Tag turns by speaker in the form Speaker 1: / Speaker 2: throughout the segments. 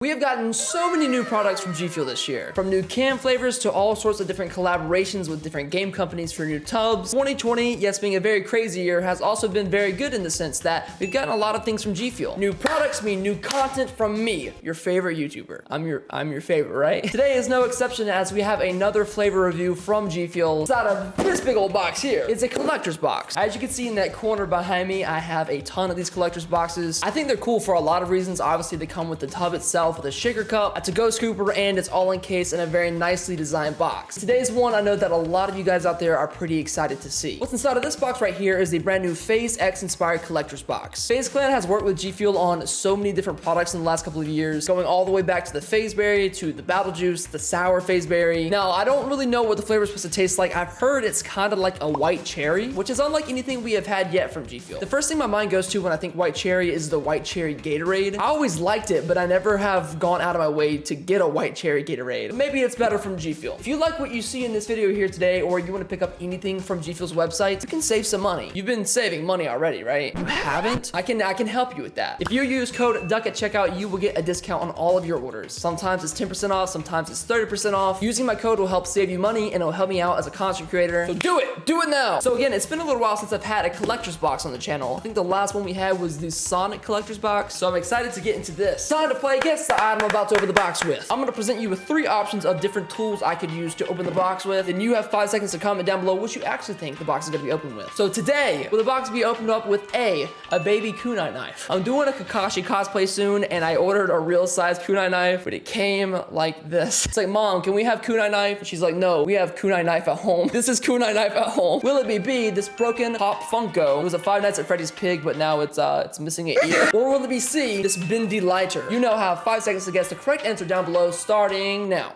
Speaker 1: We have gotten so many new products from GFUEL this year. From new can flavors to all sorts of different collaborations with different game companies for new tubs. 2020, yes, being a very crazy year, has also been very good in the sense that we've gotten a lot of things from GFUEL. New products mean new content from me, your favorite YouTuber. I'm your favorite, right? Today is no exception as we have another flavor review from GFUEL inside of this big old box here. It's a collector's box. As you can see in that corner behind me, I have a ton of these collector's boxes. I think they're cool for a lot of reasons. Obviously, they come with the tub itself, with a shaker cup, a to-go scooper, and it's all encased in a very nicely designed box. Today's one I know that a lot of you guys out there are pretty excited to see. What's inside of this box right here is the brand new FaZeX inspired collector's box. FaZe Clan has worked with GFUEL on so many different products in the last couple of years, going all the way back to the FaZeberry, to the Battle Juice, the sour FaZeberry. Now, I don't really know what the flavor is supposed to taste like. I've heard it's kind of like a white cherry, which is unlike anything we have had yet from GFUEL. The first thing my mind goes to when I think white cherry is the white cherry Gatorade. I always liked it, but I never have gone out of my way to get a white cherry Gatorade. Maybe it's better from GFUEL. If you like what you see in this video here today, or you want to pick up anything from GFUEL's website, you can save some money. You've been saving money already, right? You haven't? I can help you with that. If you use code DUCK at checkout, you will get a discount on all of your orders. Sometimes it's 10% off, sometimes it's 30% off. Using my code will help save you money and it'll help me out as a content creator. So do it now. So again, it's been a little while since I've had a collector's box on the channel. I think the last one we had was the Sonic collector's box. So I'm excited to get into this. Time to play Guess the Item I'm about to open the box with. I'm gonna present you with 3 options of different tools I could use to open the box with, and you have 5 seconds to comment down below what you actually think the box is gonna be opened with. So today, will the box be opened up with a baby kunai knife? I'm doing a Kakashi cosplay soon, and I ordered a real size kunai knife, but it came like this. It's like, Mom, can we have kunai knife? And she's like, no, we have kunai knife at home. This is kunai knife at home. Will it be B, this broken Pop Funko? It was a Five Nights at Freddy's pig, but now it's missing an ear. Or will it be C, this Bindi lighter? You now have 5 seconds to guess the correct answer down below, starting now.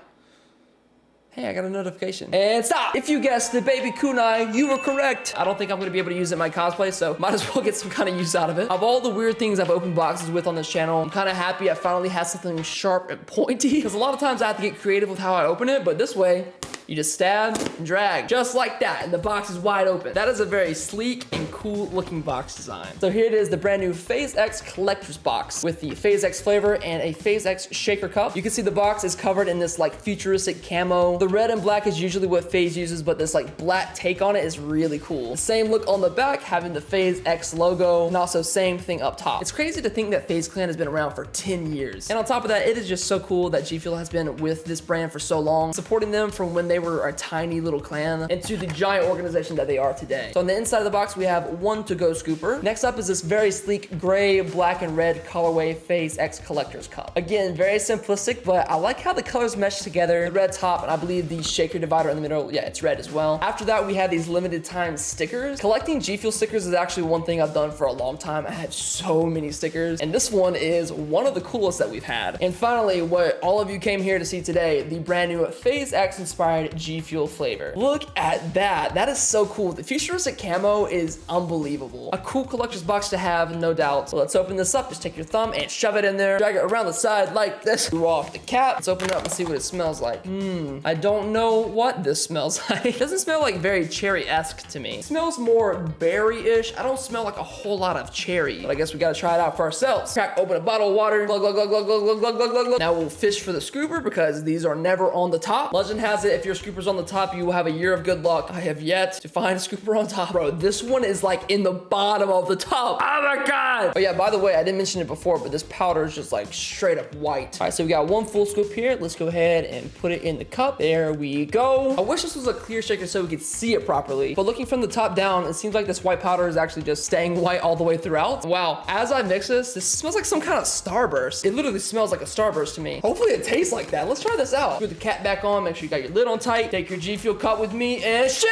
Speaker 1: Hey, I got a notification. And stop! If you guessed the baby kunai, you were correct. I don't think I'm gonna be able to use it in my cosplay, so might as well get some kind of use out of it. Of all the weird things I've opened boxes with on this channel, I'm kind of happy I finally had something sharp and pointy, because a lot of times I have to get creative with how I open it, but this way, you just stab and drag, just like that, and the box is wide open. That is a very sleek and cool looking box design. So here it is, the brand new FaZeX collector's box with the FaZeX flavor and a FaZeX shaker cup. You can see the box is covered in this like futuristic camo. The red and black is usually what FaZe uses, but this like black take on it is really cool. The same look on the back, having the FaZeX logo, and also same thing up top. It's crazy to think that FaZe Clan has been around for 10 years. And on top of that, it is just so cool that GFUEL has been with this brand for so long, supporting them from when they were a tiny little clan into the giant organization that they are today. So on the inside of the box, we have one to-go scooper. Next up is this very sleek gray, black, and red colorway FaZeX collector's cup. Again, very simplistic, but I like how the colors mesh together. The red top, and I believe the shaker divider in the middle, yeah, it's red as well. After that, we have these limited time stickers. Collecting GFUEL stickers is actually one thing I've done for a long time. I have so many stickers, and this one is one of the coolest that we've had. And finally, what all of you came here to see today, the brand new FaZeX inspired GFUEL flavor. Look at that. That is so cool. The futuristic camo is unbelievable. A cool collector's box to have, no doubt. So let's open this up. Just take your thumb and shove it in there. Drag it around the side like this. Screw off the cap. Let's open it up and see what it smells like. I don't know what this smells like. It doesn't smell like very cherry-esque to me. It smells more berry-ish. I don't smell like a whole lot of cherry, but I guess we gotta try it out for ourselves. Crack open a bottle of water. Glug, glug, glug, glug, glug, glug, glug, glug, glug. Now we'll fish for the scooper because these are never on the top. Legend has it, if your scooper's on the top, you will have a year of good luck. I have yet to find a scooper on top. Bro, this one is like in the bottom of the top. Oh my God. Oh yeah, by the way, I didn't mention it before, but this powder is just like straight up white. All right, so we got one full scoop here. Let's go ahead and put it in the cup. There we go. I wish this was a clear shaker so we could see it properly, but looking from the top down, it seems like this white powder is actually just staying white all the way throughout. Wow, as I mix this smells like some kind of Starburst. It literally smells like a Starburst to me. Hopefully it tastes like that. Let's try this out. Put the cap back on, make sure you got your lid on tight. Take your GFUEL cup with me and shake!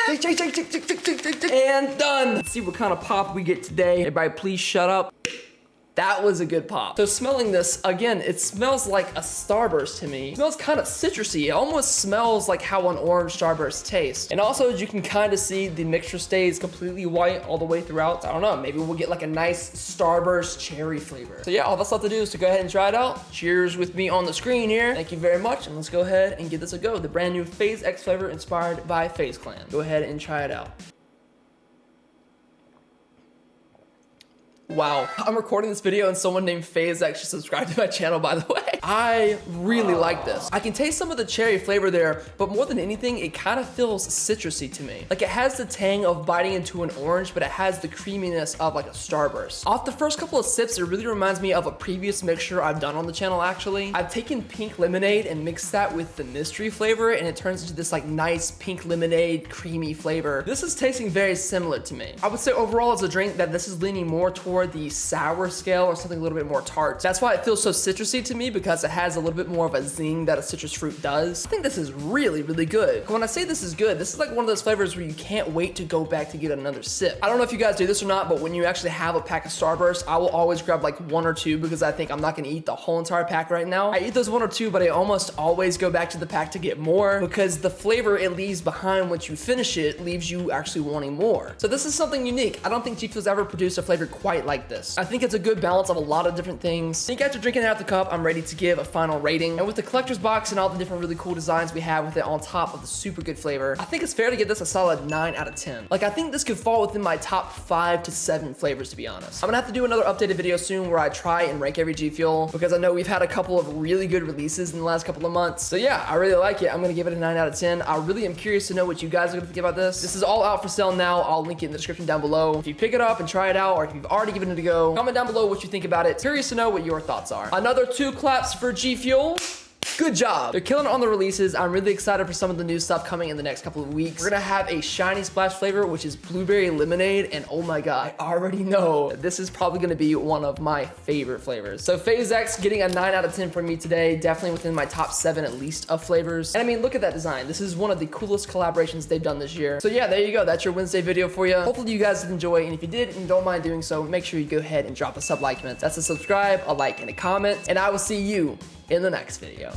Speaker 1: And done. Let's see what kind of pop we get today. Everybody please shut up. That was a good pop. So smelling this, again, it smells like a Starburst to me. It smells kind of citrusy. It almost smells like how an orange Starburst tastes. And also, as you can kind of see, the mixture stays completely white all the way throughout. I don't know, maybe we'll get like a nice Starburst cherry flavor. So yeah, all that's left to do is to go ahead and try it out. Cheers with me on the screen here. Thank you very much, and let's go ahead and give this a go. The brand new FaZeX flavor inspired by FaZe Clan. Go ahead and try it out. Wow, I'm recording this video and someone named FaZeX just subscribed to my channel, by the way. I really like this. I can taste some of the cherry flavor there, but more than anything, it kind of feels citrusy to me. Like it has the tang of biting into an orange, but it has the creaminess of like a Starburst. Off the first couple of sips, it really reminds me of a previous mixture I've done on the channel actually. I've taken pink lemonade and mixed that with the mystery flavor, and it turns into this like nice pink lemonade, creamy flavor. This is tasting very similar to me. I would say overall as a drink that this is leaning more toward the sour scale or something a little bit more tart. That's why it feels so citrusy to me, because it has a little bit more of a zing that a citrus fruit does. I think this is really, really good. When I say this is good, this is like one of those flavors where you can't wait to go back to get another sip. I don't know if you guys do this or not, but when you actually have a pack of Starburst, I will always grab like 1 or 2 because I think I'm not gonna eat the whole entire pack right now. I eat those 1 or 2, but I almost always go back to the pack to get more because the flavor it leaves behind once you finish it leaves you actually wanting more. So this is something unique. I don't think GFUEL's ever produced a flavor quite like this. I think it's a good balance of a lot of different things. I think after drinking half the cup, I'm ready to give a final rating. And with the collector's box and all the different really cool designs we have with it on top of the super good flavor, I think it's fair to give this a solid 9 out of 10. Like I think this could fall within my top 5 to 7 flavors, to be honest. I'm gonna have to do another updated video soon where I try and rank every GFUEL because I know we've had a couple of really good releases in the last couple of months. So yeah, I really like it. I'm gonna give it a 9 out of 10. I really am curious to know what you guys are gonna think about this. This is all out for sale now. I'll link it in the description down below. If you pick it up and try it out, or if you've already given it a go, comment down below what you think about it. Curious to know what your thoughts are. Another 2 claps for GFUEL. Good job. They're killing it on the releases. I'm really excited for some of the new stuff coming in the next couple of weeks. We're gonna have a shiny splash flavor, which is blueberry lemonade, and oh my god, I already know this is probably gonna be one of my favorite flavors. So FaZeX getting a 9 out of 10 from me today, definitely within my top 7 at least of flavors. And I mean, look at that design. This is one of the coolest collaborations they've done this year. So yeah, there you go. That's your Wednesday video for you. Hopefully you guys did enjoy, and if you did and don't mind doing so, make sure you go ahead and drop a sub-like. That's a subscribe, a like, and a comment, and I will see you in the next video.